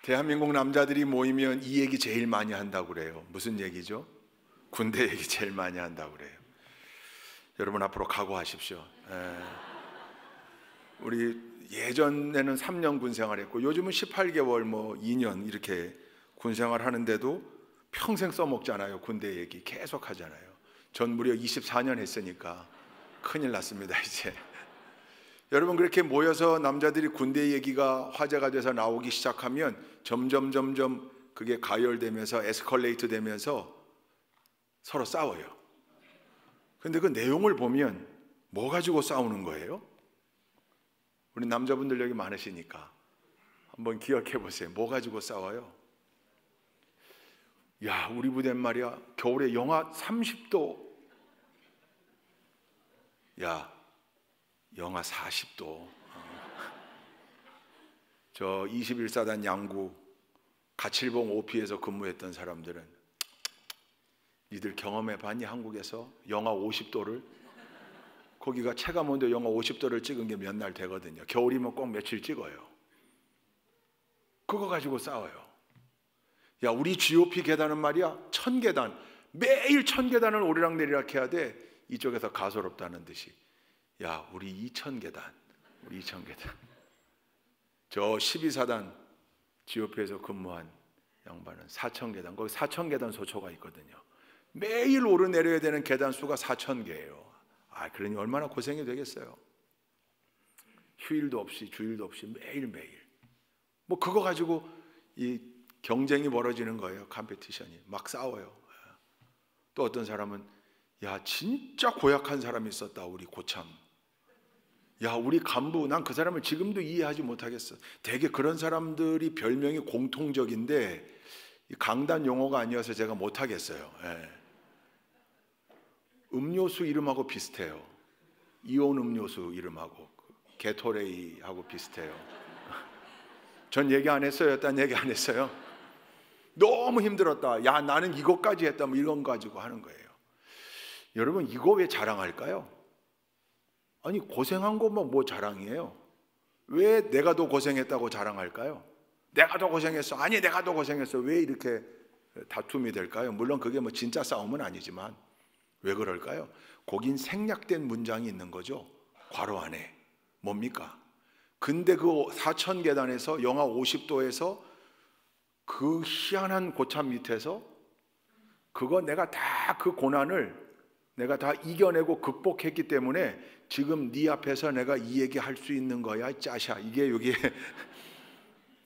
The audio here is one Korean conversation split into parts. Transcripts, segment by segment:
대한민국 남자들이 모이면 이 얘기 제일 많이 한다고 그래요. 무슨 얘기죠? 군대 얘기 제일 많이 한다고 그래요. 여러분 앞으로 각오하십시오. 우리 예전에는 3년 군생활했고 요즘은 18개월 2년 이렇게 군생활 하는데도 평생 써먹잖아요. 군대 얘기 계속 하잖아요. 전 무려 24년 했으니까 큰일 났습니다 이제. 여러분 그렇게 모여서 남자들이 군대 얘기가 화제가 돼서 나오기 시작하면 점점 그게 가열되면서 에스컬레이트 되면서 서로 싸워요. 근데 그 내용을 보면 뭐 가지고 싸우는 거예요? 우리 남자분들 여기 많으시니까 한번 기억해 보세요. 뭐 가지고 싸워요? 야, 우리 부대는 말이야 겨울에 영하 30도, 야 영하 40도. 저 21사단 양구 가칠봉 OP에서 근무했던 사람들은 니들 경험해 봤니? 한국에서 영하 50도를, 거기가 체감온도 영하 50도를 찍은 게 몇 날 되거든요. 겨울이면 꼭 며칠 찍어요. 그거 가지고 싸워요. 야, 우리 GOP 계단은 말이야 1000계단, 매일 1000계단을 오르락내리락 해야 돼. 이쪽에서 가소롭다는 듯이 야, 우리 2000계단, 우리 2000계단. 저 12사단 GOP에서 근무한 양반은 4000계단, 거기 4000계단 소초가 있거든요. 매일 오르내려야 되는 계단 수가 4000개예요. 그러니 얼마나 고생이 되겠어요. 휴일도 없이 주일도 없이 매일매일 그거 가지고 이 경쟁이 벌어지는 거예요. 컴피티션이 막 싸워요. 또 어떤 사람은 야, 진짜 고약한 사람이 있었다. 우리 고참. 야, 우리 간부, 난 그 사람을 지금도 이해하지 못하겠어. 되게 그런 사람들이 별명이 공통적인데 강단 용어가 아니어서 제가 못하겠어요. 음료수 이름하고 비슷해요. 이온 음료수 이름하고 게토레이하고 비슷해요. 전 얘기 안 했어요. 딴 얘기 안 했어요. 너무 힘들었다. 야, 나는 이것까지 했다. 이런 거 가지고 하는 거예요. 여러분 이거 왜 자랑할까요? 아니 고생한 것만 뭐 자랑이에요? 왜 내가 더 고생했다고 자랑할까요? 내가 더 고생했어. 아니 내가 더 고생했어. 왜 이렇게 다툼이 될까요? 물론 그게 진짜 싸움은 아니지만 왜 그럴까요? 거긴 생략된 문장이 있는 거죠. 괄호 안에. 뭡니까? 근데 그 4000계단에서 영하 50도에서 그 희한한 고참 밑에서 그거 내가 다 그 고난을 내가 다 이겨내고 극복했기 때문에 지금 네 앞에서 내가 이 얘기 할 수 있는 거야 짜샤. 이게 여기에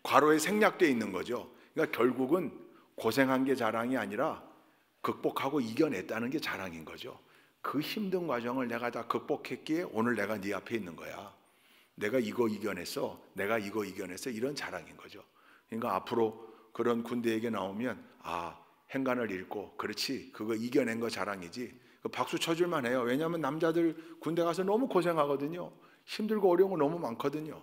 괄호에 생략되어 있는 거죠. 그러니까 결국은 고생한 게 자랑이 아니라 극복하고 이겨냈다는 게 자랑인 거죠. 그 힘든 과정을 내가 다 극복했기에 오늘 내가 네 앞에 있는 거야. 내가 이거 이겨냈어. 내가 이거 이겨냈어. 이런 자랑인 거죠. 그러니까 앞으로 그런 군대 얘기 나오면 행간을 잃고 그렇지 그거 이겨낸 거 자랑이지. 박수 쳐줄만 해요. 왜냐하면 남자들 군대 가서 너무 고생하거든요. 힘들고 어려운 거 너무 많거든요.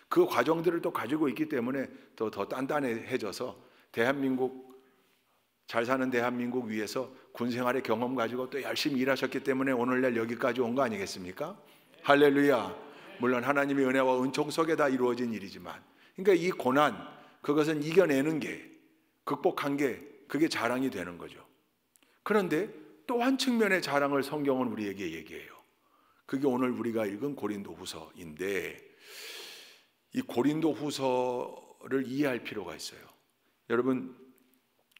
그 과정들을 또 가지고 있기 때문에 더 단단해져서 대한민국, 잘 사는 대한민국 위해서 군생활의 경험 가지고 또 열심히 일하셨기 때문에 오늘날 여기까지 온 거 아니겠습니까? 할렐루야. 물론 하나님의 은혜와 은총 속에 다 이루어진 일이지만, 그러니까 이 고난, 그것은 이겨내는 게, 극복한 게 그게 자랑이 되는 거죠. 그런데 또 한 측면의 자랑을 성경은 우리에게 얘기해요. 그게 오늘 우리가 읽은 고린도후서인데, 이 고린도후서를 이해할 필요가 있어요. 여러분,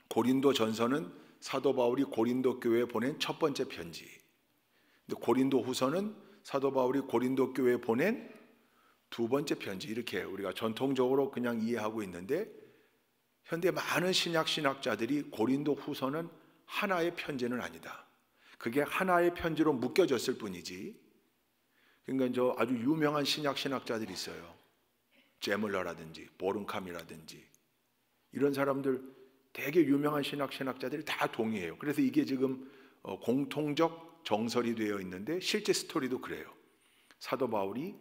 고린도전서는 사도 바울이 고린도 교회에 보낸 첫 번째 편지. 근데 고린도후서는 사도 바울이 고린도 교회에 보낸 두 번째 편지. 이렇게 우리가 전통적으로 그냥 이해하고 있는데, 현대 많은 신학자들이 고린도후서는 하나의 편지는 아니다. 그게 하나의 편지로 묶여졌을 뿐이지. 그러니까 저 아주 유명한 신학자들이 있어요. 제물러라든지 보름캄이라든지 이런 사람들 되게 유명한 신학자들이 다 동의해요. 그래서 이게 지금 공통적 정설이 되어 있는데 실제 스토리도 그래요. 사도 바울이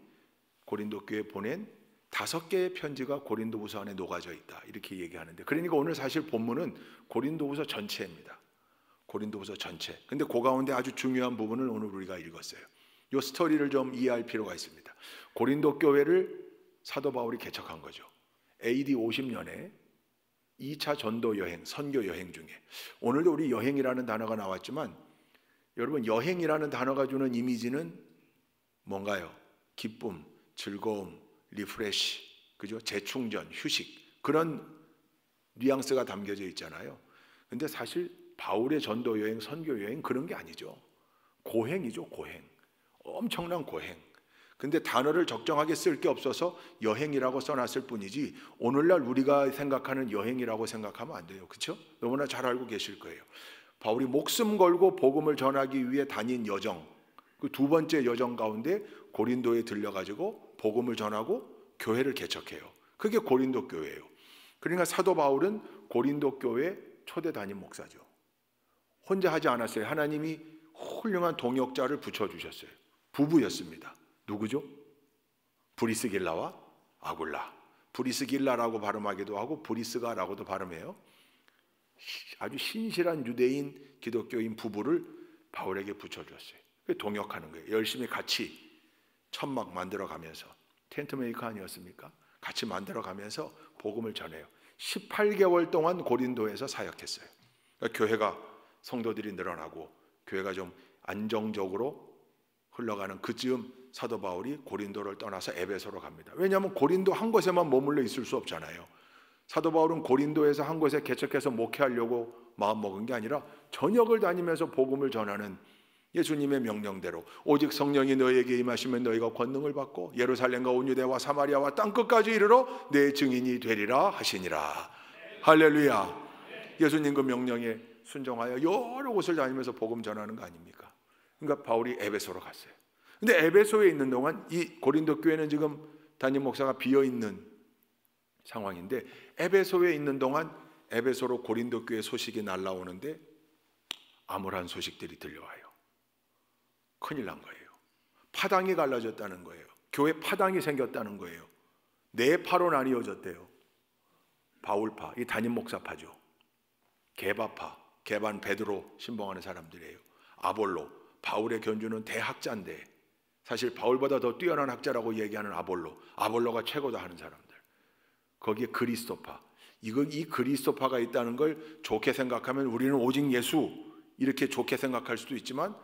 고린도 교회에 보낸 5개의 편지가 고린도후서 안에 녹아져 있다. 이렇게 얘기하는데, 그러니까 오늘 사실 본문은 고린도후서 전체입니다. 고린도후서 전체. 근데 그 가운데 아주 중요한 부분을 오늘 우리가 읽었어요. 이 스토리를 좀 이해할 필요가 있습니다. 고린도 교회를 사도 바울이 개척한 거죠. AD 50년에 2차 전도 여행, 선교 여행 중에 오늘도 우리 여행이라는 단어가 나왔지만 여러분 여행이라는 단어가 주는 이미지는 뭔가요? 기쁨, 즐거움, 리프레시, 그죠? 재충전, 휴식 그런 뉘앙스가 담겨져 있잖아요. 근데 사실 바울의 전도 여행, 선교 여행 그런 게 아니죠. 고행이죠, 고행. 엄청난 고행. 근데 단어를 적정하게 쓸 게 없어서 여행이라고 써놨을 뿐이지 오늘날 우리가 생각하는 여행이라고 생각하면 안 돼요. 그렇죠? 너무나 잘 알고 계실 거예요. 바울이 목숨 걸고 복음을 전하기 위해 다닌 여정, 그 두 번째 여정 가운데 고린도에 들려가지고 복음을 전하고 교회를 개척해요. 그게 고린도 교회예요. 그러니까 사도 바울은 고린도 교회 초대 담임 목사죠. 혼자 하지 않았어요. 하나님이 훌륭한 동역자를 붙여주셨어요. 부부였습니다. 누구죠? 브리스길라와 아굴라. 브리스길라라고 발음하기도 하고 브리스가라고도 발음해요. 아주 신실한 유대인 기독교인 부부를 바울에게 붙여줬어요. 동역하는 거예요. 열심히 같이 천막 만들어가면서 텐트 메이커 아니었습니까? 같이 만들어가면서 복음을 전해요. 18개월 동안 고린도에서 사역했어요. 그러니까 교회가 성도들이 늘어나고 교회가 좀 안정적으로 흘러가는 그즈음 사도 바울이 고린도를 떠나서 에베소로 갑니다. 왜냐하면 고린도 한 곳에만 머물러 있을 수 없잖아요. 사도 바울은 고린도에서 한 곳에 개척해서 목회하려고 마음먹은 게 아니라 전역을 다니면서 복음을 전하는 예수님의 명령대로 오직 성령이 너희에게 임하시면 너희가 권능을 받고 예루살렘과 온 유대와 사마리아와 땅끝까지 이르러 내 증인이 되리라 하시니라. 할렐루야. 예수님 그 명령에 순종하여 여러 곳을 다니면서 복음 전하는 거 아닙니까? 그러니까 바울이 에베소로 갔어요. 근데 에베소에 있는 동안 이 고린도 교회는 지금 담임 목사가 비어 있는 상황인데 에베소에 있는 동안 에베소로 고린도 교회 소식이 날라오는데 암울한 소식들이 들려와요. 큰일 난 거예요. 파당이 갈라졌다는 거예요. 교회 파당이 생겼다는 거예요. 네 파로 나뉘어졌대요. 바울파, 이 담임 목사파죠. 게바파, 게반 베드로 신봉하는 사람들이에요. 아볼로, 바울의 견주는 대학자인데 사실 바울보다 더 뛰어난 학자라고 얘기하는 아볼로가 최고다 하는 사람들. 거기에 그리스도파, 이 그리스도파가 있다는 걸 좋게 생각하면 우리는 오직 예수 이렇게 좋게 생각할 수도 있지만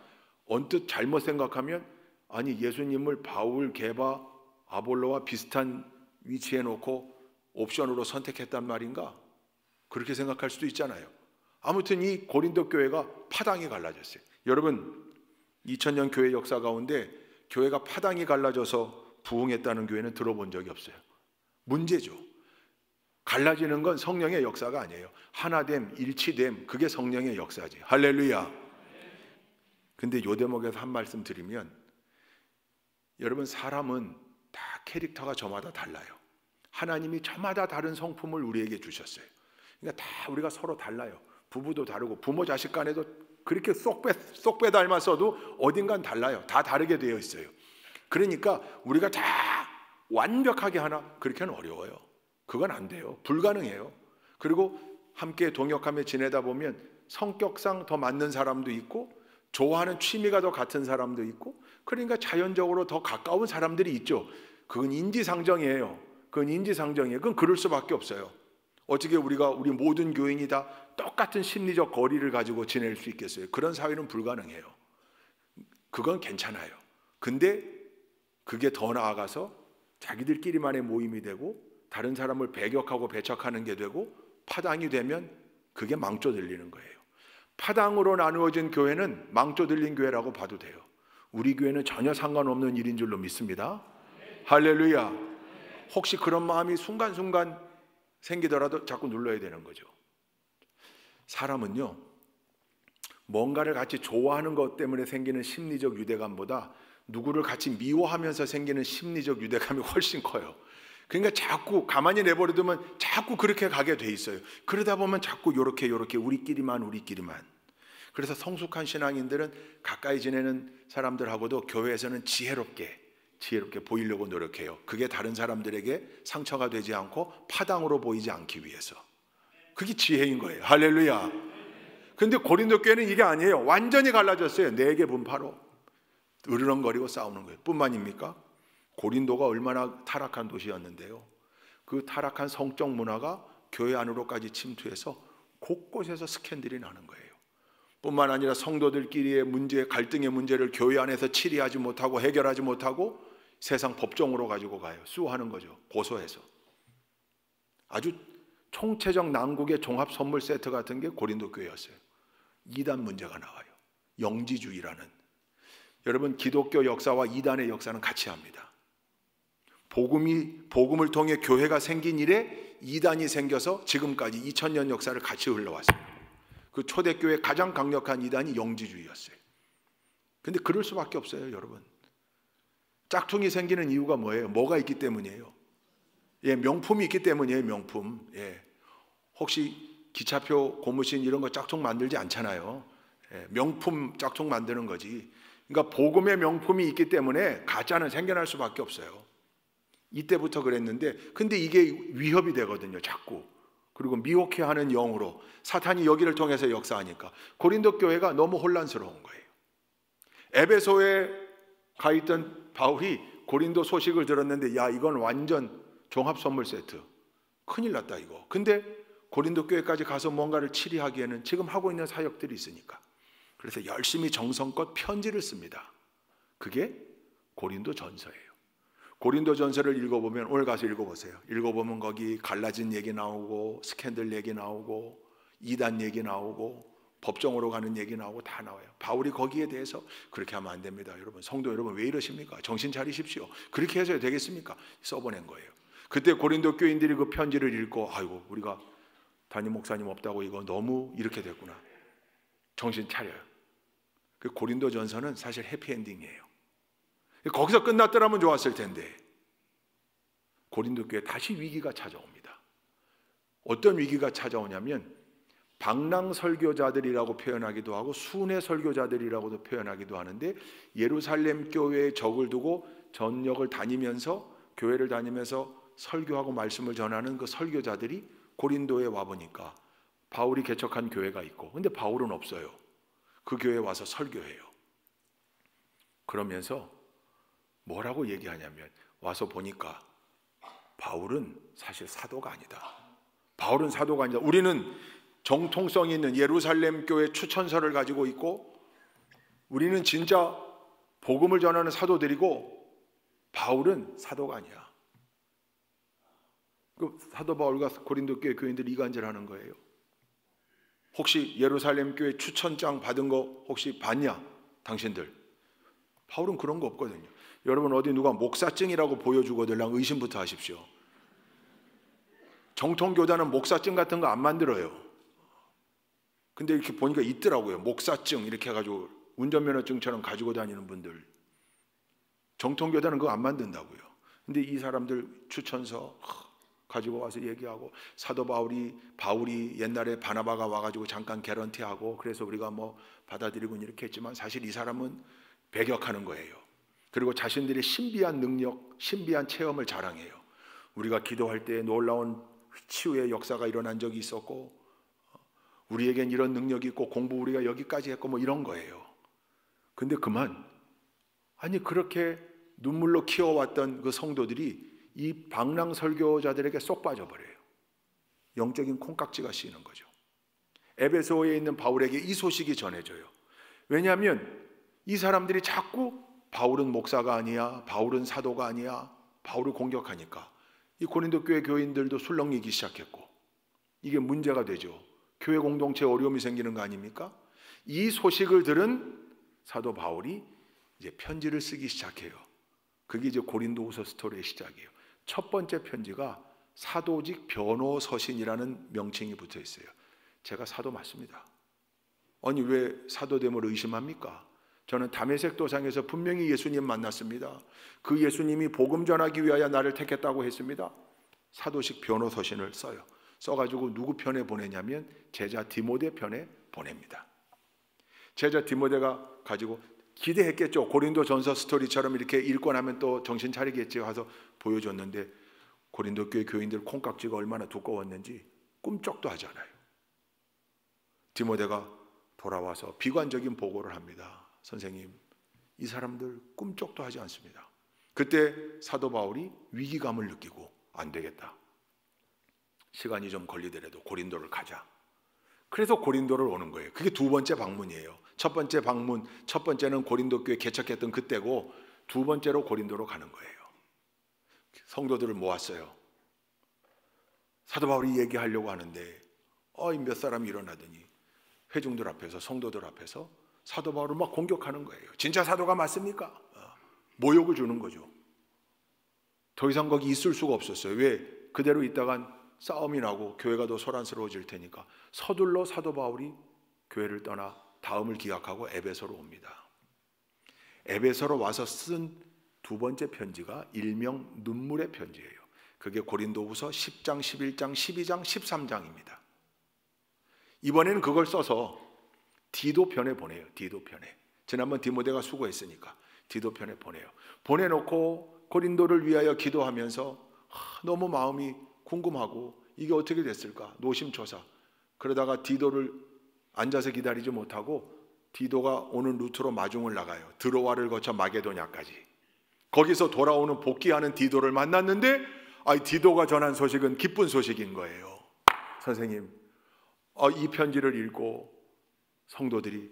언뜻 잘못 생각하면 아니 예수님을 바울, 게바, 아볼로와 비슷한 위치에 놓고 옵션으로 선택했단 말인가? 그렇게 생각할 수도 있잖아요. 아무튼 이 고린도 교회가 파당이 갈라졌어요. 여러분 2000년 교회 역사 가운데 교회가 파당이 갈라져서 부흥했다는 교회는 들어본 적이 없어요. 문제죠. 갈라지는 건 성령의 역사가 아니에요. 하나됨, 일치됨, 그게 성령의 역사지. 할렐루야. 근데 요 대목에서 한 말씀 드리면 여러분 사람은 다 캐릭터가 저마다 달라요. 하나님이 저마다 다른 성품을 우리에게 주셨어요. 그러니까 다 우리가 서로 달라요. 부부도 다르고 부모 자식 간에도 그렇게 쏙 빼 닮았어도 어딘간 달라요. 다 다르게 되어 있어요. 그러니까 우리가 다 완벽하게 하나 그렇게는 어려워요. 그건 안 돼요. 불가능해요. 그리고 함께 동역하며 지내다 보면 성격상 더 맞는 사람도 있고 좋아하는 취미가 더 같은 사람도 있고 그러니까 자연적으로 더 가까운 사람들이 있죠. 그건 인지상정이에요. 그건 그럴 수밖에 없어요. 어떻게 우리 모든 교인이 다 똑같은 심리적 거리를 가지고 지낼 수 있겠어요? 그런 사회는 불가능해요. 그건 괜찮아요. 근데 그게 더 나아가서 자기들끼리만의 모임이 되고 다른 사람을 배격하고 배척하는 게 되고 파당이 되면 그게 망조 들리는 거예요. 파당으로 나누어진 교회는 망조 들린 교회라고 봐도 돼요. 우리 교회는 전혀 상관없는 일인 줄로 믿습니다. 할렐루야. 혹시 그런 마음이 순간순간 생기더라도 자꾸 눌러야 되는 거죠. 사람은요 뭔가를 같이 좋아하는 것 때문에 생기는 심리적 유대감보다 누구를 같이 미워하면서 생기는 심리적 유대감이 훨씬 커요. 그러니까 자꾸 가만히 내버려두면 자꾸 그렇게 가게 돼 있어요. 그러다 보면 자꾸 요렇게 우리끼리만. 그래서 성숙한 신앙인들은 가까이 지내는 사람들하고도 교회에서는 지혜롭게 보이려고 노력해요. 그게 다른 사람들에게 상처가 되지 않고 파당으로 보이지 않기 위해서. 그게 지혜인 거예요. 할렐루야. 근데 고린도 교회는 이게 아니에요. 완전히 갈라졌어요. 4개 분파로 으르렁거리고 싸우는 거예요. 뿐만입니까? 고린도가 얼마나 타락한 도시였는데요. 그 타락한 성적 문화가 교회 안으로까지 침투해서 곳곳에서 스캔들이 나는 거예요. 뿐만 아니라 성도들끼리의 문제, 갈등의 문제를 교회 안에서 치리하지 못하고 해결하지 못하고 세상 법정으로 가지고 가요. 수하는 거죠. 고소해서. 아주 총체적 난국의 종합 선물 세트 같은 게 고린도 교회였어요. 이단 문제가 나와요. 영지주의라는. 여러분, 기독교 역사와 이단의 역사는 같이 합니다. 복음을 통해 교회가 생긴 이래 이단이 생겨서 지금까지 2000년 역사를 같이 흘러왔어요. 그 초대교회 가장 강력한 이단이 영지주의였어요. 근데 그럴 수밖에 없어요, 여러분. 짝퉁이 생기는 이유가 뭐예요? 뭐가 있기 때문이에요? 예, 명품이 있기 때문이에요, 명품. 예. 혹시 기차표, 고무신 이런 거 짝퉁 만들지 않잖아요. 예, 명품 짝퉁 만드는 거지. 그러니까 복음의 명품이 있기 때문에 가짜는 생겨날 수밖에 없어요. 이때부터 그랬는데, 근데 이게 위협이 되거든요, 자꾸. 그리고 미혹해하는 영으로 사탄이 여기를 통해서 역사하니까 고린도 교회가 너무 혼란스러운 거예요. 에베소에 가 있던 바울이 고린도 소식을 들었는데, 야, 이건 완전 종합 선물 세트. 큰일 났다 이거. 근데 고린도 교회까지 가서 뭔가를 치리하기에는 지금 하고 있는 사역들이 있으니까. 그래서 열심히 정성껏 편지를 씁니다. 그게 고린도 전서예요. 고린도 전서를 읽어보면, 오늘 가서 읽어보세요. 읽어보면 거기 갈라진 얘기 나오고 스캔들 얘기 나오고 이단 얘기 나오고 법정으로 가는 얘기 나오고 다 나와요. 바울이 거기에 대해서 그렇게 하면 안 됩니다. 여러분, 성도 여러분 왜 이러십니까? 정신 차리십시오. 그렇게 해서 되겠습니까? 써보낸 거예요. 그때 고린도 교인들이 그 편지를 읽고, 아이고, 우리가 담임 목사님 없다고 이거 너무 이렇게 됐구나. 정신 차려요. 그 고린도 전서는 사실 해피엔딩이에요. 거기서 끝났더라면 좋았을 텐데 고린도 교회에 다시 위기가 찾아옵니다. 어떤 위기가 찾아오냐면 방랑 설교자들이라고 표현하기도 하고 순회 설교자들이라고도 표현하기도 하는데, 예루살렘 교회에 적을 두고 전역을 다니면서 교회를 다니면서 설교하고 말씀을 전하는 그 설교자들이 고린도에 와보니까 바울이 개척한 교회가 있고, 근데 바울은 없어요. 그 교회에 와서 설교해요. 그러면서 뭐라고 얘기하냐면, 와서 보니까 바울은 사실 사도가 아니다. 바울은 사도가 아니다. 우리는 정통성이 있는 예루살렘 교회 추천서를 가지고 있고 우리는 진짜 복음을 전하는 사도들이고 바울은 사도가 아니야. 그 사도 바울과 고린도 교회 교인들이 이간질하는 거예요. 혹시 예루살렘 교회 추천장 받은 거 혹시 봤냐? 당신들. 바울은 그런 거 없거든요. 여러분, 어디 누가 목사증이라고 보여주거들랑 의심부터 하십시오. 정통교단은 목사증 같은 거 안 만들어요. 근데 이렇게 보니까 있더라고요. 목사증 이렇게 해가지고 운전면허증처럼 가지고 다니는 분들. 정통교단은 그거 안 만든다고요. 근데 이 사람들 추천서 가지고 와서 얘기하고, 사도 바울이 옛날에 바나바가 와가지고 잠깐 개런티하고 그래서 우리가 뭐 받아들이고 이렇게 했지만 사실 이 사람은 배격하는 거예요. 그리고 자신들의 신비한 능력, 신비한 체험을 자랑해요. 우리가 기도할 때 놀라운 치유의 역사가 일어난 적이 있었고, 우리에겐 이런 능력이 있고 공부 우리가 여기까지 했고 뭐 이런 거예요. 근데 아니 그렇게 눈물로 키워왔던 그 성도들이 이 방랑 설교자들에게 쏙 빠져버려요. 영적인 콩깍지가 씌이는 거죠. 에베소에 있는 바울에게 이 소식이 전해져요. 왜냐하면 이 사람들이 자꾸 바울은 목사가 아니야, 바울은 사도가 아니야, 바울을 공격하니까 이 고린도 교회 교인들도 술렁이기 시작했고, 이게 문제가 되죠. 교회 공동체에 어려움이 생기는 거 아닙니까? 이 소식을 들은 사도 바울이 이제 편지를 쓰기 시작해요. 그게 이제 고린도후서 스토리의 시작이에요. 첫 번째 편지가 사도직 변호서신이라는 명칭이 붙어 있어요. 제가 사도 맞습니다. 아니 왜 사도됨을 의심합니까? 저는 다메섹 도상에서 분명히 예수님 만났습니다. 그 예수님이 복음 전하기 위하여 나를 택했다고 했습니다. 사도식 변호서신을 써요. 써가지고 누구 편에 보내냐면 제자 디모데 편에 보냅니다. 제자 디모데가 가지고 기대했겠죠. 고린도 전서 스토리처럼 이렇게 읽고 나면 또 정신 차리겠지 하서 보여줬는데, 고린도 교회 교인들 콩깍지가 얼마나 두꺼웠는지 꿈쩍도 하지 않아요. 디모데가 돌아와서 비관적인 보고를 합니다. 선생님, 이 사람들 꿈쩍도 하지 않습니다. 그때 사도 바울이 위기감을 느끼고 안 되겠다. 시간이 좀 걸리더라도 고린도를 가자. 그래서 고린도를 오는 거예요. 그게 두 번째 방문이에요. 첫 번째 방문, 첫 번째는 고린도 교회 개척했던 그때고, 두 번째로 고린도로 가는 거예요. 성도들을 모았어요. 사도 바울이 얘기하려고 하는데 몇 사람이 일어나더니 회중들 앞에서, 성도들 앞에서 사도 바울을 막 공격하는 거예요. 진짜 사도가 맞습니까? 모욕을 주는 거죠. 더 이상 거기 있을 수가 없었어요. 왜? 그대로 있다간 싸움이 나고 교회가 더 소란스러워질 테니까 서둘러 사도 바울이 교회를 떠나 다음을 기약하고 에베소로 옵니다. 에베소로 와서 쓴 두 번째 편지가 일명 눈물의 편지예요. 그게 고린도후서 10장, 11장, 12장, 13장입니다. 이번에는 그걸 써서 디도편에 보내요. 디도편에. 지난번 디모데가 수고했으니까 디도편에 보내요. 보내놓고 고린도를 위하여 기도하면서 너무 마음이 궁금하고 이게 어떻게 됐을까? 노심초사. 그러다가 디도를 앉아서 기다리지 못하고 디도가 오는 루트로 마중을 나가요. 드로아를 거쳐 마게도냐까지. 거기서 돌아오는 복귀하는 디도를 만났는데 디도가 전한 소식은 기쁜 소식인 거예요. 선생님, 이 편지를 읽고 성도들이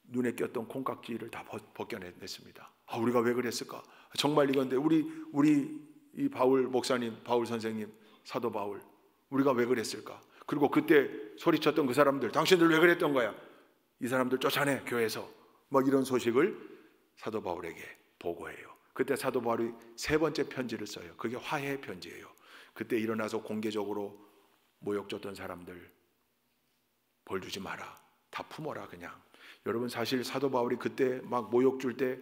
눈에 꼈던 콩깍지를 다 벗겨냈습니다. 우리가 왜 그랬을까? 정말 이건데 우리 이 바울 목사님, 바울 선생님, 사도 바울, 우리가 왜 그랬을까? 그리고 그때 소리쳤던 그 사람들, 당신들 왜 그랬던 거야? 이 사람들 쫓아내 교회에서. 막 이런 소식을 사도 바울에게 보고해요. 그때 사도 바울이 세 번째 편지를 써요. 그게 화해 편지예요. 그때 일어나서 공개적으로 모욕 줬던 사람들 벌 주지 마라. 다 품어라 그냥. 여러분, 사실 사도 바울이 그때 막 모욕 줄 때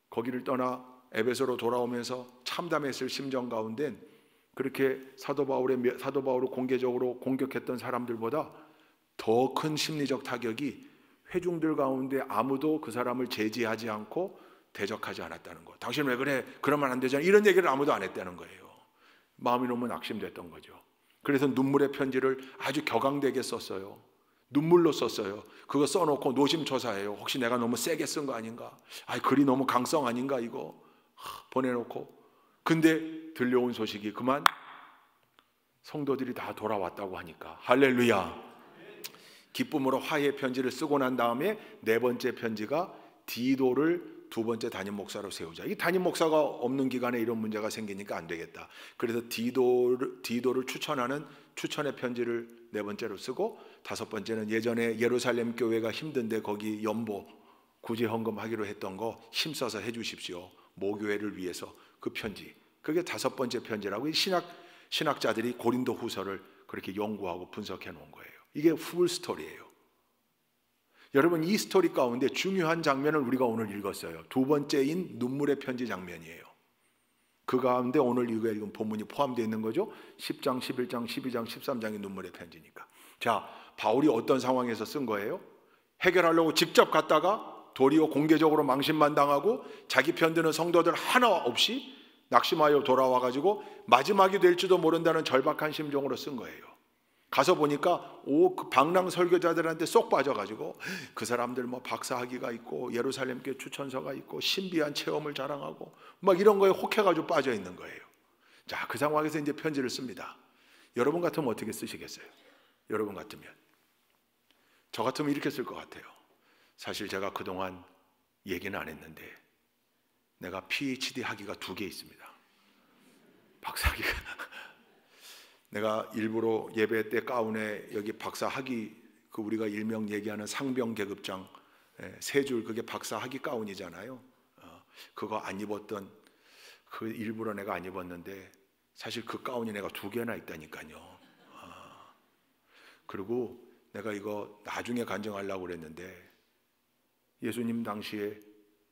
거기를 떠나 에베소로 돌아오면서 참담했을 심정 가운데 그렇게 사도 바울을 공개적으로 공격했던 사람들보다 더 큰 심리적 타격이 회중들 가운데 아무도 그 사람을 제지하지 않고 대적하지 않았다는 거. 당신 왜 그래? 그러면 안 되잖아. 이런 얘기를 아무도 안 했다는 거예요. 마음이 너무 낙심됐던 거죠. 그래서 눈물의 편지를 아주 격앙되게 썼어요. 눈물로 썼어요. 그거 써놓고 노심초사해요. 혹시 내가 너무 세게 쓴 거 아닌가? 글이 너무 강성 아닌가 이거? 보내놓고. 근데 들려온 소식이 그만 성도들이 다 돌아왔다고 하니까 할렐루야. 기쁨으로 화해 편지를 쓰고 난 다음에 네 번째 편지가 디도를 두 번째 담임 목사로 세우자. 이 담임 목사가 없는 기간에 이런 문제가 생기니까 안 되겠다. 그래서 디도를 추천하는 추천의 편지를 네 번째로 쓰고, 다섯 번째는 예전에 예루살렘 교회가 힘든데 거기 연보 구제 헌금하기로 했던 거 힘써서 해주십시오. 모교회를 위해서. 그 편지. 그게 다섯 번째 편지라고 신학자들이 고린도 후서를 그렇게 연구하고 분석해 놓은 거예요. 이게 풀 스토리예요. 여러분, 이 스토리 가운데 중요한 장면을 우리가 오늘 읽었어요. 두 번째인 눈물의 편지 장면이에요. 그 가운데 오늘 읽은 본문이 포함되어 있는 거죠. 10장, 11장, 12장, 13장이 눈물의 편지니까. 자, 바울이 어떤 상황에서 쓴 거예요? 해결하려고 직접 갔다가 도리어 공개적으로 망신만 당하고 자기 편드는 성도들 하나 없이 낙심하여 돌아와가지고 마지막이 될지도 모른다는 절박한 심정으로 쓴 거예요. 가서 보니까 그 방랑 설교자들한테 쏙 빠져가지고 그 사람들 뭐 박사학위가 있고 예루살렘교회 추천서가 있고 신비한 체험을 자랑하고 막 이런 거에 혹해가지고 빠져 있는 거예요. 자, 그 상황에서 이제 편지를 씁니다. 여러분 같으면 어떻게 쓰시겠어요? 여러분 같으면, 저 같으면 이렇게 쓸 것 같아요. 사실 제가 그동안 얘기는 안 했는데 내가 PhD 학위가 2개 있습니다. 박사학위가. 내가 일부러 예배 때 가운에 여기 박사 학위, 그 우리가 일명 얘기하는 상병 계급장 세 줄, 그게 박사 학위 가운이잖아요. 그거 안 입었던, 그 일부러 내가 안 입었는데 사실 그 가운이 내가 2개나 있다니까요. 그리고 내가 이거 나중에 간증하려고 그랬는데 예수님 당시에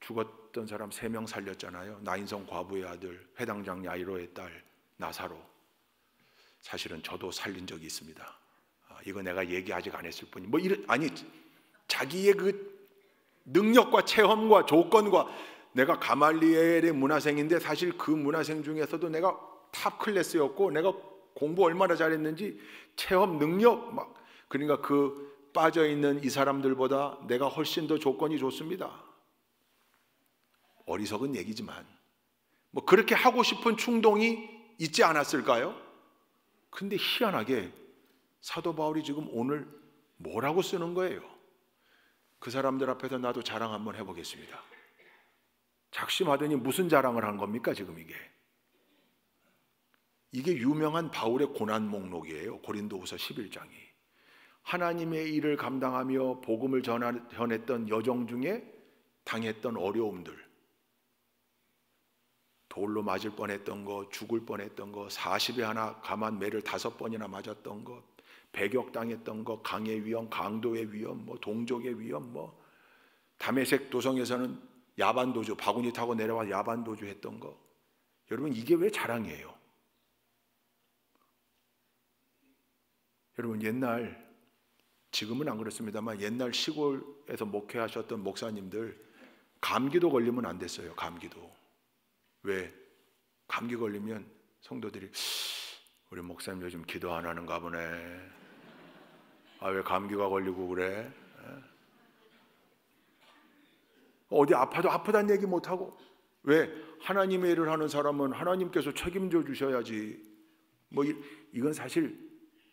죽었던 사람 3명 살렸잖아요. 나인성 과부의 아들, 회당장 야이로의 딸 나사로. 사실은 저도 살린 적이 있습니다. 이거 내가 얘기 아직 안 했을 뿐이 자기의 그 능력과 체험과 조건과, 내가 가말리엘의 문화생인데 사실 그 문화생 중에서도 내가 탑 클래스였고 내가 공부 얼마나 잘했는지 체험 능력 그러니까 그 빠져있는 이 사람들보다 내가 훨씬 더 조건이 좋습니다. 어리석은 얘기지만 그렇게 하고 싶은 충동이 있지 않았을까요? 근데 희한하게 사도 바울이 지금 오늘 뭐라고 쓰는 거예요? 그 사람들 앞에서 나도 자랑 한번 해보겠습니다. 작심하더니 무슨 자랑을 한 겁니까 지금 이게 유명한 바울의 고난 목록이에요. 고린도후서 11장이. 하나님의 일을 감당하며 복음을 전했던 여정 중에 당했던 어려움들, 돌로 맞을 뻔했던 거, 죽을 뻔했던 거, 40에 하나 감한 매를 5번이나 맞았던 거, 배격당했던 거, 강의 위험, 강도의 위험, 동족의 위험, 다메섹 도성에서는 야반도주, 바구니 타고 내려와 야반도주 했던 거. 여러분, 이게 왜 자랑이에요? 여러분, 옛날, 지금은 안 그렇습니다만 옛날 시골에서 목회하셨던 목사님들 감기도 걸리면 안 됐어요. 감기도. 왜? 감기 걸리면 성도들이 우리 목사님 요즘 기도 안 하는가 보네. 왜 감기가 걸리고 그래? 어디 아파도 아프다는 얘기 못하고. 왜? 하나님의 일을 하는 사람은 하나님께서 책임져 주셔야지. 이건 사실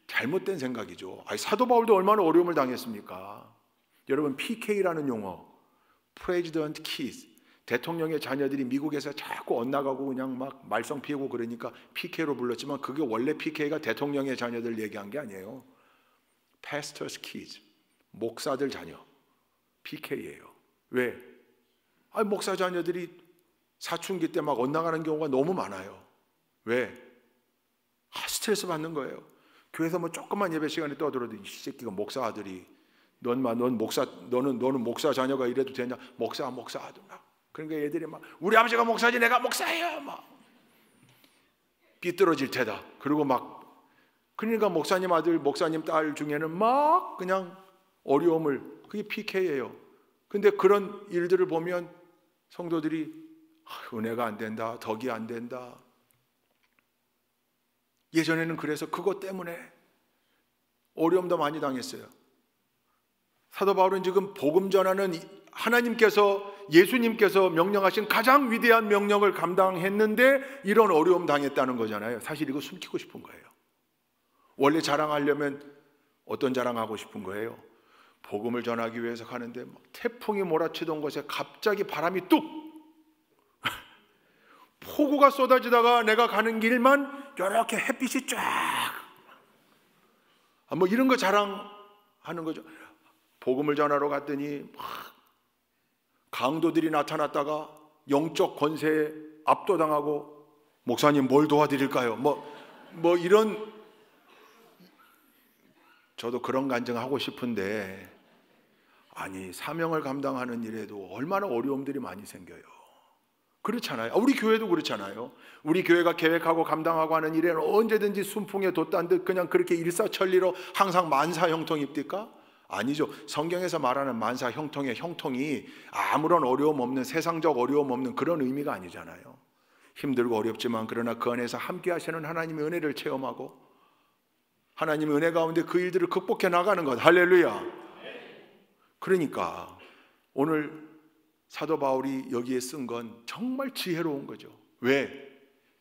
잘못된 생각이죠. 사도 바울도 얼마나 어려움을 당했습니까? 여러분, PK라는 용어, President Kids, 대통령의 자녀들이 미국에서 자꾸 엇나가고 그냥 막 말썽 피우고 그러니까 PK로 불렀지만 그게 원래 PK가 대통령의 자녀들 얘기한 게 아니에요. Pastors Kids, 목사들 자녀, PK예요. 왜? 목사 자녀들이 사춘기 때 막 엇나가는 경우가 너무 많아요. 왜? 스트레스 받는 거예요. 교회에서 조금만 예배 시간에 떠들어도 이 새끼가 목사 아들이 너는 목사 자녀가 이래도 되냐? 목사 아들 막. 그러니까 애들이 막 우리 아버지가 목사지 내가 목사예요 막 삐뚤어질 테다. 그리고 그러니까 목사님 아들, 목사님 딸 중에는 막 그냥 어려움을, 그게 PK예요. 근데 그런 일들을 보면 성도들이 은혜가 안 된다, 덕이 안 된다. 예전에는 그래서 그것 때문에 어려움도 많이 당했어요. 사도 바울은 지금 복음 전하는 하나님께서, 예수님께서 명령하신 가장 위대한 명령을 감당했는데 이런 어려움 당했다는 거잖아요. 사실 이거 숨기고 싶은 거예요. 원래 자랑하려면 어떤 자랑하고 싶은 거예요? 복음을 전하기 위해서 가는데 태풍이 몰아치던 곳에 갑자기 바람이 뚝! 폭우가 쏟아지다가 내가 가는 길만 이렇게 햇빛이 쫙! 이런 거 자랑하는 거죠. 복음을 전하러 갔더니 강도들이 나타났다가 영적 권세에 압도당하고 목사님 뭘 도와드릴까요? 이런, 저도 그런 간증하고 싶은데 사명을 감당하는 일에도 얼마나 어려움들이 많이 생겨요. 그렇잖아요. 우리 교회도 그렇잖아요. 우리 교회가 계획하고 감당하고 하는 일에는 언제든지 순풍에 돛단 듯 그냥 그렇게 일사천리로 항상 만사형통입니까? 아니죠. 성경에서 말하는 만사형통의 형통이 아무런 어려움 없는, 세상적 어려움 없는 그런 의미가 아니잖아요. 힘들고 어렵지만 그러나 그 안에서 함께 하시는 하나님의 은혜를 체험하고 하나님의 은혜 가운데 그 일들을 극복해 나가는 것. 할렐루야. 그러니까 오늘 사도 바울이 여기에 쓴 건 정말 지혜로운 거죠. 왜?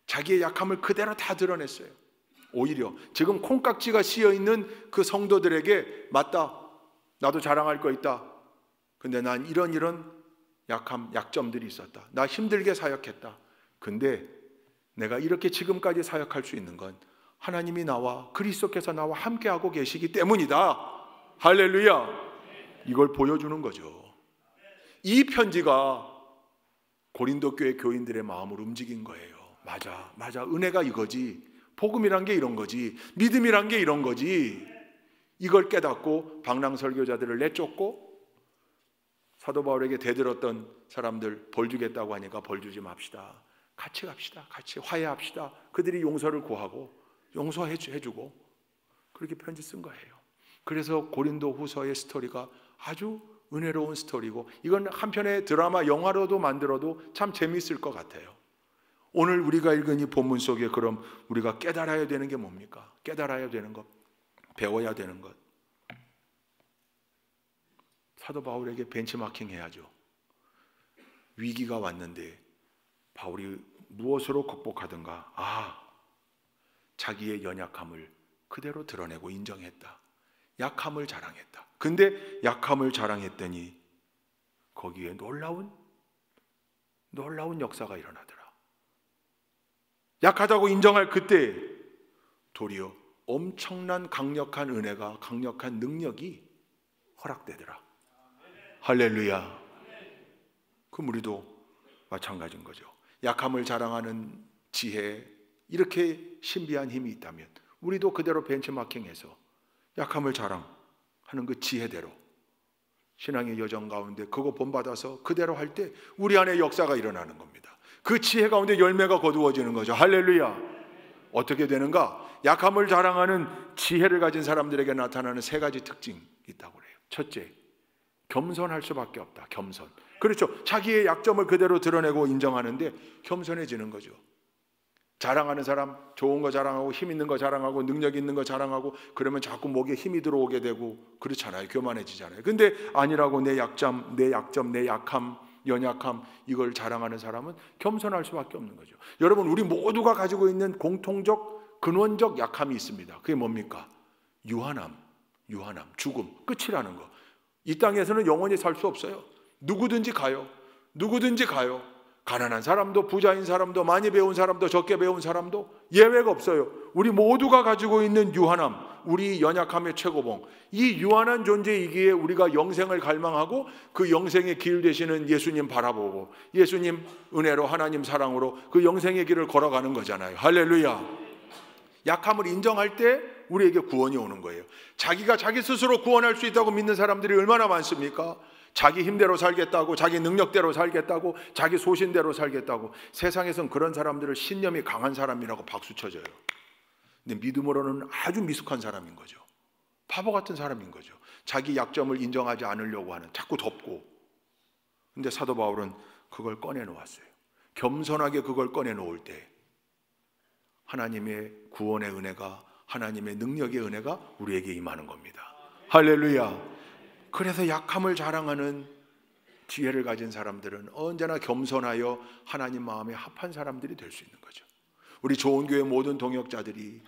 자기의 약함을 그대로 다 드러냈어요. 오히려 지금 콩깍지가 씌어있는 그 성도들에게 맞다, 나도 자랑할 거 있다. 근데 난 이런 약점들이 있었다. 나 힘들게 사역했다. 근데 내가 이렇게 지금까지 사역할 수 있는 건 하나님이 나와, 그리스도께서 나와 함께하고 계시기 때문이다. 할렐루야. 이걸 보여주는 거죠. 이 편지가 고린도 교회 교인들의 마음을 움직인 거예요. 맞아. 은혜가 이거지. 복음이란 게 이런 거지. 믿음이란 게 이런 거지. 이걸 깨닫고 방랑 설교자들을 내쫓고 사도 바울에게 대들었던 사람들 벌 주겠다고 하니까 벌 주지 맙시다. 같이 갑시다. 같이 화해합시다. 그들이 용서를 구하고 용서해주고 그렇게 편지 쓴 거예요. 그래서 고린도 후서의 스토리가 아주 은혜로운 스토리고, 이건 한편의 드라마, 영화로도 만들어도 참 재미있을 것 같아요. 오늘 우리가 읽은 이 본문 속에 그럼 우리가 깨달아야 되는 게 뭡니까? 깨달아야 되는 것, 배워야 되는 것. 사도 바울에게 벤치마킹 해야죠. 위기가 왔는데 바울이 무엇으로 극복하든가, 자기의 연약함을 그대로 드러내고 인정했다. 약함을 자랑했다. 근데 약함을 자랑했더니 거기에 놀라운 역사가 일어나더라. 약하다고 인정할 그때 도리어 엄청난 강력한 은혜가, 강력한 능력이 허락되더라. 할렐루야. 그럼 우리도 마찬가지인 거죠. 약함을 자랑하는 지혜에 이렇게 신비한 힘이 있다면 우리도 그대로 벤치마킹해서 약함을 자랑하는 그 지혜대로 신앙의 여정 가운데 그거 본받아서 그대로 할 때 우리 안에 역사가 일어나는 겁니다. 그 지혜 가운데 열매가 거두어지는 거죠. 할렐루야. 어떻게 되는가? 약함을 자랑하는 지혜를 가진 사람들에게 나타나는 세 가지 특징이 있다고 그래요. 첫째, 겸손할 수밖에 없다. 겸손. 그렇죠. 자기의 약점을 그대로 드러내고 인정하는데 겸손해지는 거죠. 자랑하는 사람, 좋은 거 자랑하고 힘 있는 거 자랑하고 능력 있는 거 자랑하고 그러면 자꾸 목에 힘이 들어오게 되고 그렇잖아요. 교만해지잖아요. 근데 아니라고 내 약점, 내 약함, 연약함 이걸 자랑하는 사람은 겸손할 수밖에 없는 거죠. 여러분, 우리 모두가 가지고 있는 공통적 근원적 약함이 있습니다. 그게 뭡니까? 유한함, 죽음, 끝이라는 거. 이 땅에서는 영원히 살 수 없어요. 누구든지 가요. 가난한 사람도 부자인 사람도 많이 배운 사람도 적게 배운 사람도 예외가 없어요. 우리 모두가 가지고 있는 유한함, 우리 연약함의 최고봉, 이 유한한 존재이기에 우리가 영생을 갈망하고 그 영생의 길 되시는 예수님 바라보고 예수님 은혜로 하나님 사랑으로 그 영생의 길을 걸어가는 거잖아요. 할렐루야. 약함을 인정할 때 우리에게 구원이 오는 거예요. 자기가 자기 스스로 구원할 수 있다고 믿는 사람들이 얼마나 많습니까? 자기 힘대로 살겠다고, 자기 능력대로 살겠다고, 자기 소신대로 살겠다고. 세상에선 그런 사람들을 신념이 강한 사람이라고 박수 쳐줘요. 근데 믿음으로는 아주 미숙한 사람인 거죠. 바보 같은 사람인 거죠. 자기 약점을 인정하지 않으려고 하는, 자꾸 덮고. 근데 사도 바울은 그걸 꺼내놓았어요. 겸손하게 그걸 꺼내놓을 때 하나님의 구원의 은혜가, 하나님의 능력의 은혜가 우리에게 임하는 겁니다. 할렐루야. 그래서 약함을 자랑하는 지혜를 가진 사람들은 언제나 겸손하여 하나님 마음에 합한 사람들이 될 수 있는 거죠. 우리 좋은 교회 모든 동역자들이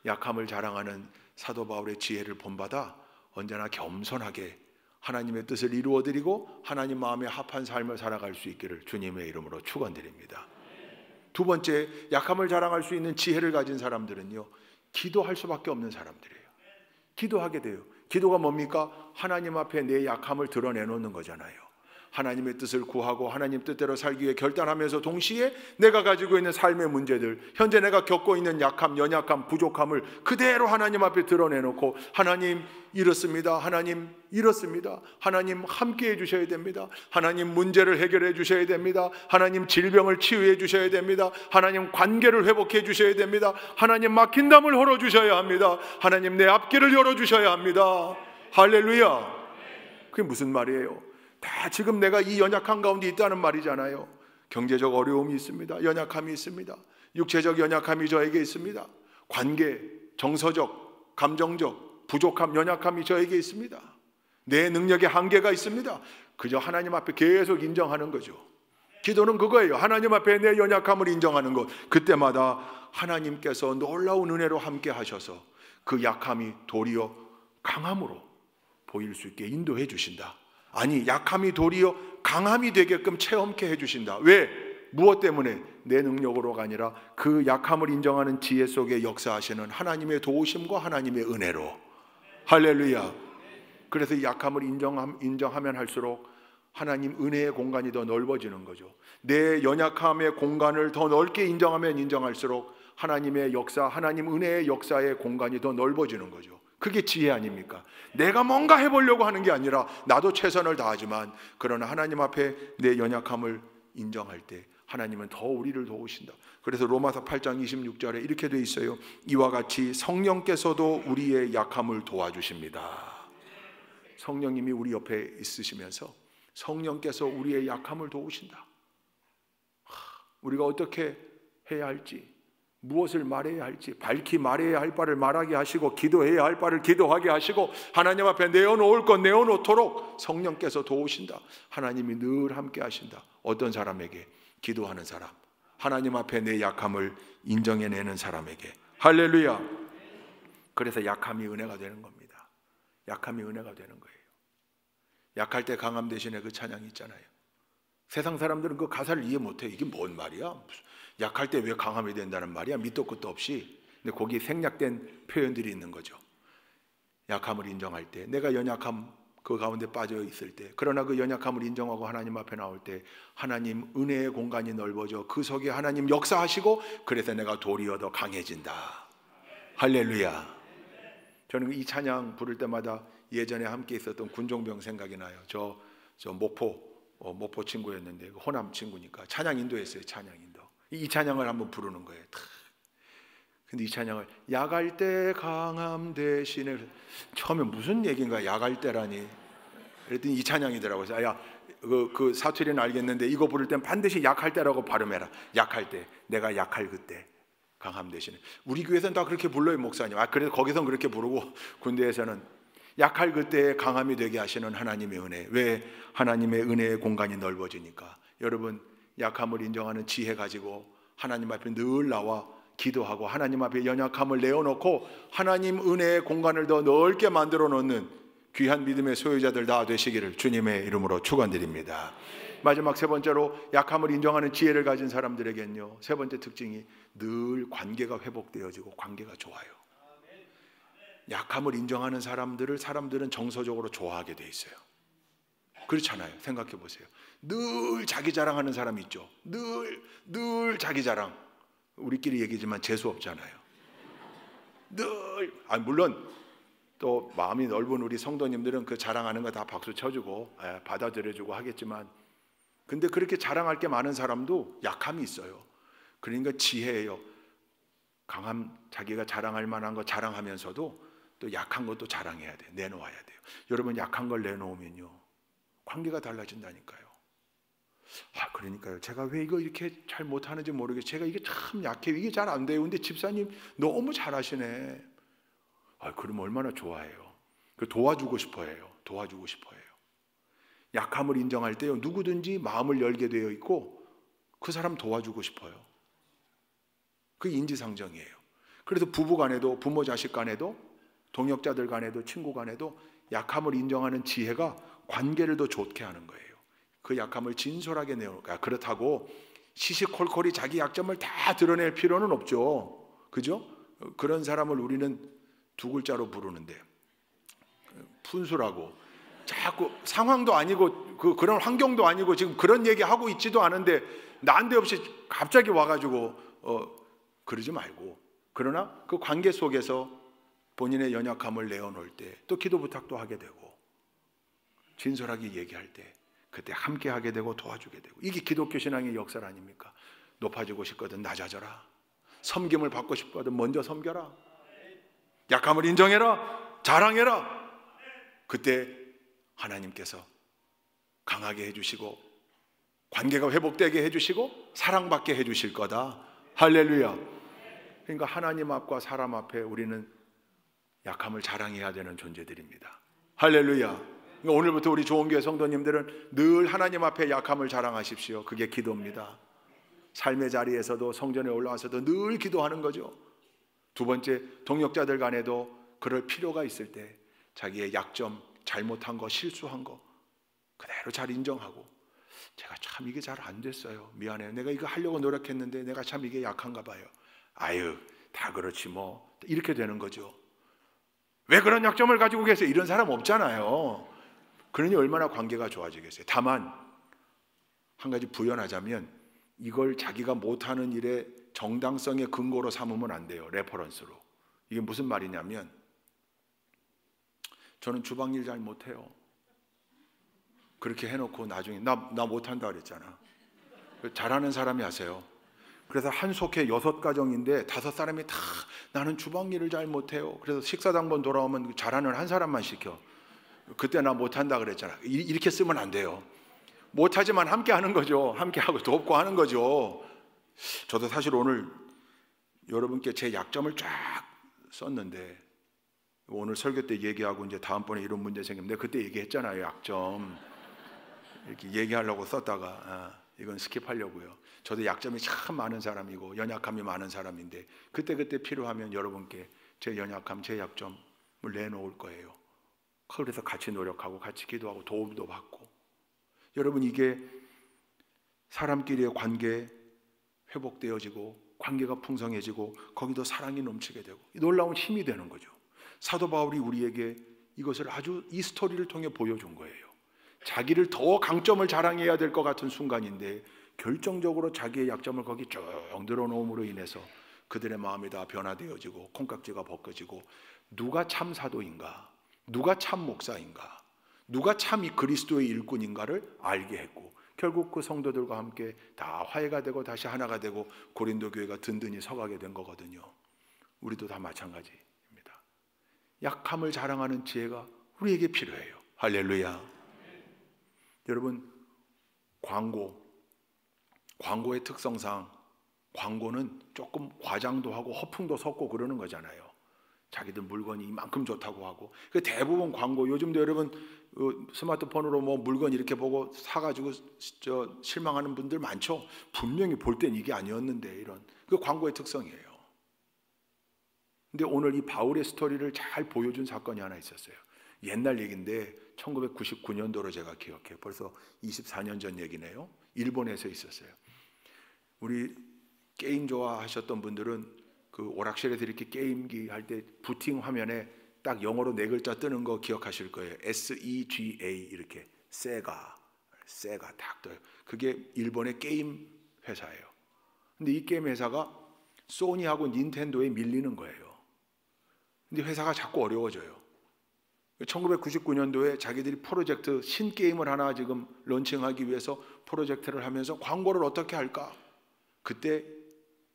약함을 자랑하는 사도 바울의 지혜를 본받아 언제나 겸손하게 하나님의 뜻을 이루어드리고 하나님 마음에 합한 삶을 살아갈 수 있기를 주님의 이름으로 축원드립니다. 두 번째, 약함을 자랑할 수 있는 지혜를 가진 사람들은요, 기도할 수밖에 없는 사람들이에요. 기도하게 돼요. 기도가 뭡니까? 하나님 앞에 내 약함을 드러내놓는 거잖아요. 하나님의 뜻을 구하고 하나님 뜻대로 살기 위해 결단하면서 동시에 내가 가지고 있는 삶의 문제들, 현재 내가 겪고 있는 약함, 연약함, 부족함을 그대로 하나님 앞에 드러내놓고 하나님 이렇습니다. 하나님 이렇습니다. 하나님 함께 해주셔야 됩니다. 하나님 문제를 해결해 주셔야 됩니다. 하나님 질병을 치유해 주셔야 됩니다. 하나님 관계를 회복해 주셔야 됩니다. 하나님 막힌 담을 헐어 주셔야 합니다. 하나님 내 앞길을 열어 주셔야 합니다. 할렐루야. 그게 무슨 말이에요? 다 지금 내가 이 연약한 가운데 있다는 말이잖아요. 경제적 어려움이 있습니다. 연약함이 있습니다. 육체적 연약함이 저에게 있습니다. 관계, 정서적, 감정적 부족함, 연약함이 저에게 있습니다. 내 능력의 한계가 있습니다. 그저 하나님 앞에 계속 인정하는 거죠. 기도는 그거예요. 하나님 앞에 내 연약함을 인정하는 것. 그때마다 하나님께서 놀라운 은혜로 함께 하셔서 그 약함이 도리어 강함으로 보일 수 있게 인도해 주신다. 아니, 약함이 도리어 강함이 되게끔 체험케 해주신다. 왜? 무엇 때문에? 내 능력으로가 아니라 그 약함을 인정하는 지혜 속에 역사하시는 하나님의 도우심과 하나님의 은혜로. 할렐루야. 그래서 약함을 인정하면 할수록 하나님 은혜의 공간이 더 넓어지는 거죠. 내 연약함의 공간을 더 넓게 인정하면 인정할수록 하나님의 역사, 하나님 은혜의 역사의 공간이 더 넓어지는 거죠. 그게 지혜 아닙니까? 내가 뭔가 해보려고 하는 게 아니라 나도 최선을 다하지만 그러나 하나님 앞에 내 연약함을 인정할 때 하나님은 더 우리를 도우신다. 그래서 로마서 8장 26절에 이렇게 돼 있어요. 이와 같이 성령께서도 우리의 약함을 도와주십니다. 성령님이 우리 옆에 있으시면서 성령께서 우리의 약함을 도우신다. 우리가 어떻게 해야 할지, 무엇을 말해야 할지, 밝히 말해야 할 바를 말하게 하시고 기도해야 할 바를 기도하게 하시고 하나님 앞에 내어놓을 것 내어놓도록 성령께서 도우신다. 하나님이 늘 함께 하신다. 어떤 사람에게? 기도하는 사람, 하나님 앞에 내 약함을 인정해내는 사람에게 할렐루야. 그래서 약함이 은혜가 되는 겁니다. 약함이 은혜가 되는 거예요. 약할 때 강함 대신에 그 찬양이 있잖아요. 세상 사람들은 그 가사를 이해 못해. 이게 뭔 말이야? 약할 때 왜 강함이 된다는 말이야? 밑도 끝도 없이. 근데 거기 생략된 표현들이 있는 거죠. 약함을 인정할 때, 내가 연약함 그 가운데 빠져 있을 때, 그러나 그 연약함을 인정하고 하나님 앞에 나올 때 하나님 은혜의 공간이 넓어져 그 속에 하나님 역사하시고, 그래서 내가 도리어 더 강해진다. 할렐루야. 저는 이 찬양 부를 때마다 예전에 함께 있었던 군종병 생각이 나요. 저 목포 친구였는데 호남 친구니까 찬양 인도했어요. 찬양 인도. 이 찬양을 한번 부르는 거예요. 근데 이 찬양을 약할 때 강함 대신에, 처음에 무슨 얘기인가 약할 때라니 그랬더니 이 찬양이더라고요. 그래서 야, 그 사투리는 알겠는데 이거 부를 땐 반드시 약할 때라고 발음해라. 약할 때, 내가 약할 그때 강함 대신에. 우리 교회에서는 다 그렇게 불러요, 목사님. 그래서 거기서는 그렇게 부르고 군대에서는 약할 그때에 강함이 되게 하시는 하나님의 은혜. 왜? 하나님의 은혜의 공간이 넓어지니까. 여러분, 약함을 인정하는 지혜 가지고 하나님 앞에 늘 나와 기도하고 하나님 앞에 연약함을 내어놓고 하나님 은혜의 공간을 더 넓게 만들어 놓는 귀한 믿음의 소유자들 다 되시기를 주님의 이름으로 축원드립니다. 마지막 세 번째로 약함을 인정하는 지혜를 가진 사람들에겐요, 세 번째 특징이 늘 관계가 회복되어지고 관계가 좋아요. 약함을 인정하는 사람들은 정서적으로 좋아하게 돼 있어요. 그렇잖아요. 생각해 보세요. 늘 자기 자랑하는 사람 있죠. 늘 자기 자랑. 우리끼리 얘기지만 재수 없잖아요. 물론 또 마음이 넓은 우리 성도님들은 그 자랑하는 거 다 박수 쳐주고 받아들여주고 하겠지만, 근데 그렇게 자랑할 게 많은 사람도 약함이 있어요. 그러니까 지혜예요. 강함, 자기가 자랑할 만한 거 자랑하면서도 또 약한 것도 자랑해야 돼요. 내놓아야 돼요. 여러분, 약한 걸 내놓으면요, 관계가 달라진다니까요. 그러니까요. 제가 왜 이거 이렇게 잘 못하는지 모르겠어요. 제가 이게 참 약해요. 이게 잘 안 돼요. 근데 집사님 너무 잘하시네. 그럼 얼마나 좋아해요. 도와주고 싶어해요. 도와주고 싶어해요. 약함을 인정할 때요, 누구든지 마음을 열게 되어 있고 그 사람 도와주고 싶어요. 그게 인지상정이에요. 그래서 부부 간에도, 부모 자식 간에도, 동역자들 간에도, 친구 간에도 약함을 인정하는 지혜가 관계를 더 좋게 하는 거예요. 그 약함을 진솔하게 내놓을까. 그렇다고 시시콜콜이 자기 약점을 다 드러낼 필요는 없죠. 그죠? 그런 사람을 우리는 두 글자로 부르는데, 푼수라고. 자꾸 상황도 아니고 그런 환경도 아니고 지금 그런 얘기 하고 있지도 않은데 난데없이 갑자기 와가지고 그러지 말고, 그러나 그 관계 속에서 본인의 연약함을 내어놓을 때 또 기도 부탁도 하게 되고 진솔하게 얘기할 때 그때 함께 하게 되고 도와주게 되고, 이게 기독교 신앙의 역사 아닙니까? 높아지고 싶거든 낮아져라. 섬김을 받고 싶거든 먼저 섬겨라. 약함을 인정해라. 자랑해라. 그때 하나님께서 강하게 해주시고 관계가 회복되게 해주시고 사랑받게 해주실 거다. 할렐루야. 그러니까 하나님 앞과 사람 앞에 우리는 약함을 자랑해야 되는 존재들입니다. 할렐루야. 그러니까 오늘부터 우리 좋은교회 성도님들은 늘 하나님 앞에 약함을 자랑하십시오. 그게 기도입니다. 삶의 자리에서도, 성전에 올라와서도 늘 기도하는 거죠. 두 번째, 동역자들 간에도 그럴 필요가 있을 때 자기의 약점, 잘못한 거, 실수한 거 그대로 잘 인정하고, 제가 참 이게 잘 안 됐어요. 미안해요. 내가 이거 하려고 노력했는데 내가 참 이게 약한가 봐요. 다 그렇지 뭐. 이렇게 되는 거죠. 왜 그런 약점을 가지고 계세요? 이런 사람 없잖아요. 그러니 얼마나 관계가 좋아지겠어요. 다만 한 가지 부연하자면, 이걸 자기가 못하는 일의 정당성의 근거로 삼으면 안 돼요. 레퍼런스로. 이게 무슨 말이냐면, 저는 주방일 잘 못해요. 그렇게 해놓고 나중에 나 못한다 그랬잖아. 잘하는 사람이 하세요. 그래서 한 속해 6가정인데 5사람이 다 나는 주방일을 잘 못해요. 그래서 식사당번 돌아오면 잘하는 한 사람만 시켜. 그때 나 못한다 그랬잖아. 이렇게 쓰면 안 돼요. 못하지만 함께 하는 거죠. 함께 하고 돕고 하는 거죠. 저도 사실 오늘 여러분께 제 약점을 쫙 썼는데, 오늘 설교 때 얘기하고 이제 다음번에 이런 문제 생기면 내가 그때 얘기했잖아요. 약점 이렇게 얘기하려고 썼다가 이건 스킵하려고요. 저도 약점이 참 많은 사람이고 연약함이 많은 사람인데 그때그때 필요하면 여러분께 제 연약함, 제 약점을 내놓을 거예요. 그래서 같이 노력하고 같이 기도하고 도움도 받고. 여러분, 이게 사람끼리의 관계 회복되어지고 관계가 풍성해지고 거기도 사랑이 넘치게 되고 놀라운 힘이 되는 거죠. 사도 바울이 우리에게 이것을 아주 이 스토리를 통해 보여준 거예요. 자기를 더 강점을 자랑해야 될 것 같은 순간인데 결정적으로 자기의 약점을 거기 쭉 늘어놓음으로 인해서 그들의 마음이 다 변화되어지고 콩깍지가 벗겨지고 누가 참 사도인가, 누가 참 목사인가, 누가 참 이 그리스도의 일꾼인가를 알게 했고 결국 그 성도들과 함께 다 화해가 되고 다시 하나가 되고 고린도 교회가 든든히 서가게 된 거거든요. 우리도 다 마찬가지입니다. 약함을 자랑하는 지혜가 우리에게 필요해요. 할렐루야. 여러분, 광고의 특성상 광고는 조금 과장도 하고 허풍도 섞고 그러는 거잖아요. 자기들 물건이 이만큼 좋다고 하고. 대부분 광고, 요즘도 여러분 스마트폰으로 뭐 물건 이렇게 보고 사가지고 실망하는 분들 많죠. 분명히 볼 땐 이게 아니었는데, 이런 그 광고의 특성이에요. 근데 오늘 이 바울의 스토리를 잘 보여준 사건이 하나 있었어요. 옛날 얘기인데 1999년도로 제가 기억해요. 벌써 24년 전 얘기네요. 일본에서 있었어요. 우리 게임 좋아하셨던 분들은 그 오락실에서 이렇게 게임기 할 때 부팅 화면에 딱 영어로 4글자 뜨는 거 기억하실 거예요. SEGA, 이렇게 세가 딱 떠요. 그게 일본의 게임 회사예요. 근데 이 게임 회사가 소니하고 닌텐도에 밀리는 거예요. 근데 회사가 자꾸 어려워져요. 1999년도에 자기들이 프로젝트, 신게임을 하나 지금 런칭하기 위해서 프로젝트를 하면서 광고를 어떻게 할까? 그때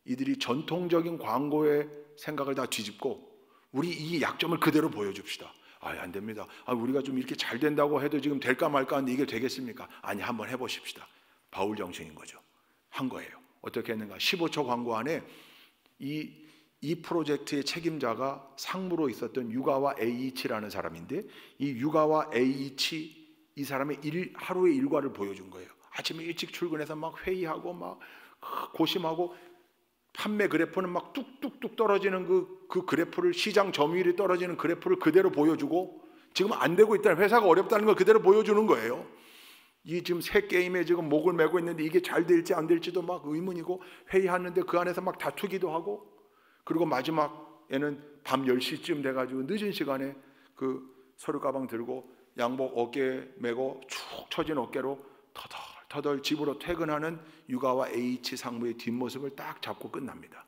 이들이 전통적인 광고의 생각을 다 뒤집고 우리 이 약점을 그대로 보여줍시다. 안 됩니다. 우리가 좀 이렇게 잘 된다고 해도 지금 될까 말까 하는데 이게 되겠습니까? 아니, 한번 해보십시다. 바울 정신인 거죠. 한 거예요. 어떻게 했는가? 15초 광고 안에 이 프로젝트의 책임자가 상무로 있었던 유가와 에이치라는 사람인데, 이 유가와 에이치, 이 사람의 하루의 일과를 보여준 거예요. 아침에 일찍 출근해서 막 회의하고 막 고심하고 판매 그래프는 막 뚝뚝뚝 떨어지는 그 그래프를, 시장 점유율이 떨어지는 그래프를 그대로 보여주고 지금 안 되고 있다는, 회사가 어렵다는 걸 그대로 보여주는 거예요. 이 지금 새 게임에 지금 목을 메고 있는데 이게 잘 될지 안 될지도 막 의문이고, 회의하는데 그 안에서 막 다투기도 하고, 그리고 마지막에는 밤 10시쯤 돼가지고 늦은 시간에 그 서류 가방 들고 양복 어깨에 메고 축 처진 어깨로 터덜 집으로 퇴근하는 유가와 H 상무의 뒷모습을 딱 잡고 끝납니다.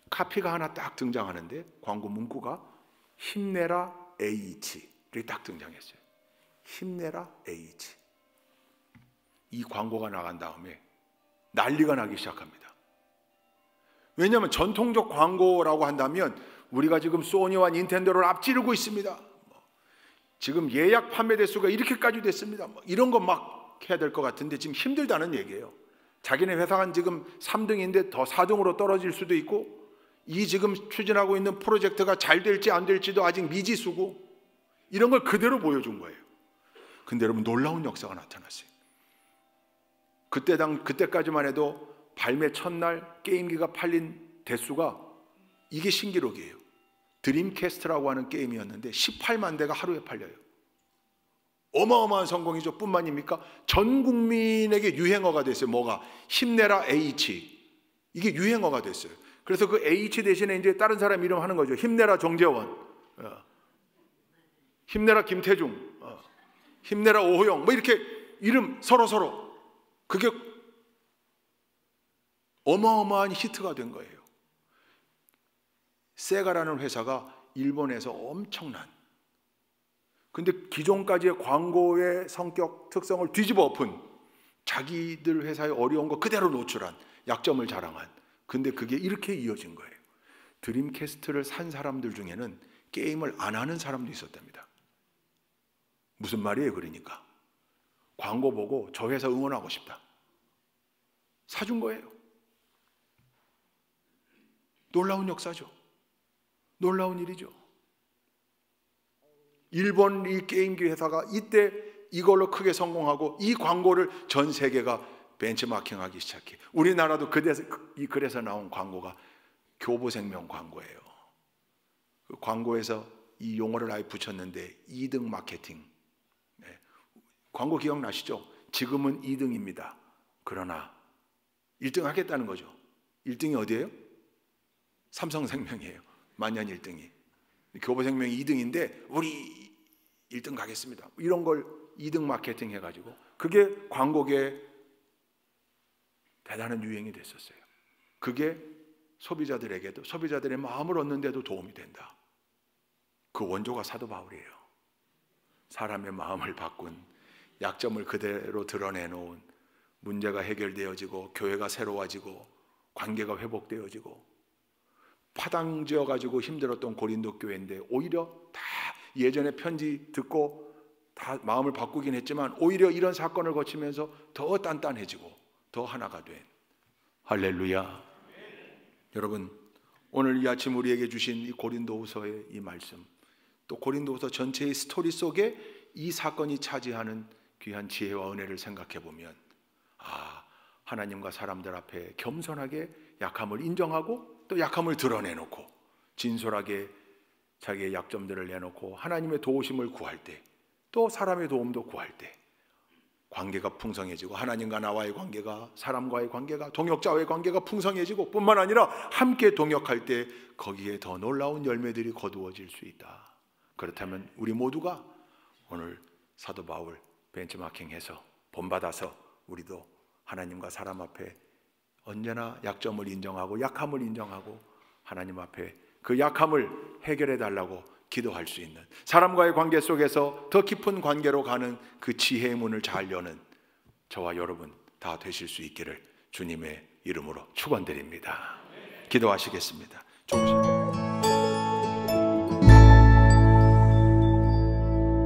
카피가 하나 딱 등장하는데 광고 문구가 힘내라 H 이렇게 딱 등장했어요. 힘내라 H. 이 광고가 나간 다음에 난리가 나기 시작합니다. 왜냐하면 전통적 광고라고 한다면 우리가 지금 소니와 닌텐도를 앞지르고 있습니다. 지금 예약 판매 대수가 이렇게까지 됐습니다. 이런 거 막 해야 될 것 같은데 지금 힘들다는 얘기예요. 자기네 회사가 지금 3등인데 더 4등으로 떨어질 수도 있고, 이 지금 추진하고 있는 프로젝트가 잘 될지 안 될지도 아직 미지수고, 이런 걸 그대로 보여준 거예요. 근데 여러분, 놀라운 역사가 나타났어요. 그때까지만 해도 발매 첫날 게임기가 팔린 대수가, 이게 신기록이에요. 드림캐스트라고 하는 게임이었는데 18만 대가 하루에 팔려요. 어마어마한 성공이죠. 뿐만입니까? 전 국민에게 유행어가 됐어요. 뭐가? 힘내라 H. 이게 유행어가 됐어요. 그래서 그 H 대신에 이제 다른 사람 이름 하는 거죠. 힘내라 정재원, 힘내라 김태중, 힘내라 오호영, 뭐 이렇게 이름 서로 그게 어마어마한 히트가 된 거예요. 세가라는 회사가 일본에서 엄청난, 근데 기존까지의 광고의 성격 특성을 뒤집어 엎은, 자기들 회사의 어려운 거 그대로 노출한, 약점을 자랑한, 근데 그게 이렇게 이어진 거예요. 드림캐스트를 산 사람들 중에는 게임을 안 하는 사람도 있었답니다. 무슨 말이에요? 그러니까 광고 보고 저 회사 응원하고 싶다, 사준 거예요. 놀라운 역사죠. 놀라운 일이죠. 일본 이 게임기 회사가 이때 이걸로 크게 성공하고 이 광고를 전 세계가 벤치마킹하기 시작해. 우리나라도 그래서 나온 광고가 교보생명 광고예요. 그 광고에서 이 용어를 아예 붙였는데 2등 마케팅. 네. 광고 기억나시죠? 지금은 2등입니다. 그러나 1등 하겠다는 거죠. 1등이 어디예요? 삼성생명이에요. 만년 1등이. 교보생명이 2등인데 우리 1등 가겠습니다. 이런 걸 2등 마케팅 해가지고 그게 광고계에 대단한 유행이 됐었어요. 그게 소비자들에게도 소비자들의 마음을 얻는 데도 도움이 된다. 그 원조가 사도 바울이에요. 사람의 마음을 바꾼, 약점을 그대로 드러내놓은, 문제가 해결되어지고 교회가 새로워지고 관계가 회복되어지고 파당지어가지고 힘들었던 고린도 교회인데 오히려 다 예전에 편지 듣고 다 마음을 바꾸긴 했지만 오히려 이런 사건을 거치면서 더 단단해지고 더 하나가 된, 할렐루야. 여러분, 오늘 이 아침 우리에게 주신 이 고린도후서의 이 말씀, 또 고린도후서 전체의 스토리 속에 이 사건이 차지하는 귀한 지혜와 은혜를 생각해 보면, 하나님과 사람들 앞에 겸손하게 약함을 인정하고 또 약함을 드러내놓고 진솔하게 자기의 약점들을 내놓고 하나님의 도우심을 구할 때, 또 사람의 도움도 구할 때 관계가 풍성해지고, 하나님과 나와의 관계가, 사람과의 관계가, 동역자와의 관계가 풍성해지고 뿐만 아니라 함께 동역할 때 거기에 더 놀라운 열매들이 거두어질 수 있다. 그렇다면 우리 모두가 오늘 사도 바울 벤치마킹해서 본받아서 우리도 하나님과 사람 앞에 언제나 약점을 인정하고 약함을 인정하고 하나님 앞에 그 약함을 해결해 달라고 기도할 수 있는, 사람과의 관계 속에서 더 깊은 관계로 가는 그 지혜의 문을 잘 여는 저와 여러분 다 되실 수 있기를 주님의 이름으로 축원드립니다. 기도하시겠습니다. 조금씩.